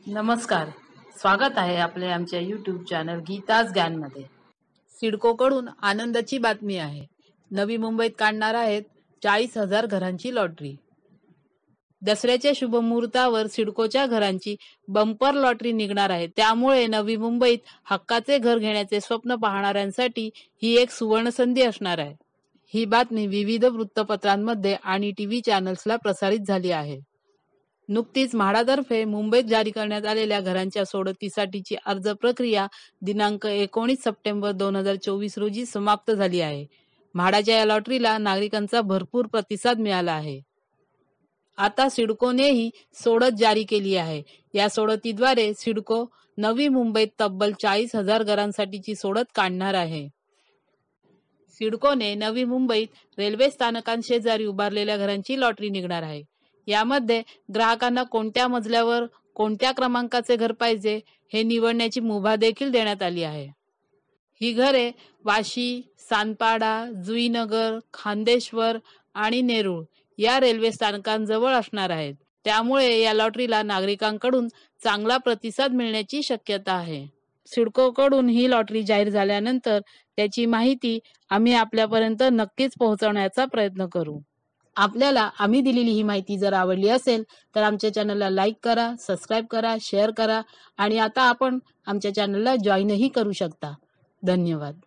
नमस्कार. स्वागत आहे आपले आमच्या YouTube चॅनल गीताज ज्ञानमध्ये. सिडकोकडून आनंदाची बातमी आहे. नवी मुंबईत काढणार आहेत 40,000 घरांची लॉटरी. दसऱ्याच्या शुभमुहूर्तावर सिडकोच्या घरांची बंपर लॉटरी निघणार आहे. त्यामुळे नवी मुंबईत हक्काचे घर घेण्याचे स्वप्न पाहणाऱ्यांसाठी ही एक सुवर्ण संधी असणार आहे. ही बातमी विविध वृत्तपत्रांमध्ये आणि टीव्ही चॅनल्सला प्रसारित झाली आहे. नुकतीच म्हाडातर्फे मुंबईत जारी करण्यात आलेल्या घरांच्या सोडतीसाठीची अर्ज प्रक्रिया दिनांक 19 सप्टेंबर 2024 रोजी समाप्त झाली आहे. म्हाडाच्या या लॉटरीला नागरिकांचा भरपूर प्रतिसाद मिळाला आहे. आता सिडकोनेही सोडत जारी केली आहे. या सोडतीद्वारे सिडको नवी मुंबईत तब्बल 40,000 घरांसाठीची सोडत काढणार आहे. सिडकोने नवी मुंबईत रेल्वे स्थानकांशेजारी उभारलेल्या घरांची लॉटरी निघणार आहे. यामध्ये ग्राहकांना कोणत्या मजल्यावर कोणत्या क्रमांकाचे घर पाहिजे हे निवडण्याची मुभा देखील देण्यात आली आहे. ही घरे वाशी, सानपाडा, जुईनगर, खांदेश्वर आणि नेरूळ या रेल्वे स्थानकांजवळ असणार आहेत. त्यामुळे या लॉटरीला नागरिकांकडून चांगला प्रतिसाद मिळण्याची शक्यता आहे. सिडकोकडून ही लॉटरी जाहीर झाल्यानंतर त्याची माहिती आम्ही आपल्यापर्यंत नक्कीच पोहोचवण्याचा प्रयत्न करू. आपल्याला आम्ही दिलेली ही माहिती जर आवडली असेल तर आमच्या चॅनलला लाईक करा, सबस्क्राईब करा, शेअर करा आणि आता आपण आमच्या चॅनलला जॉईनही करू शकता. धन्यवाद.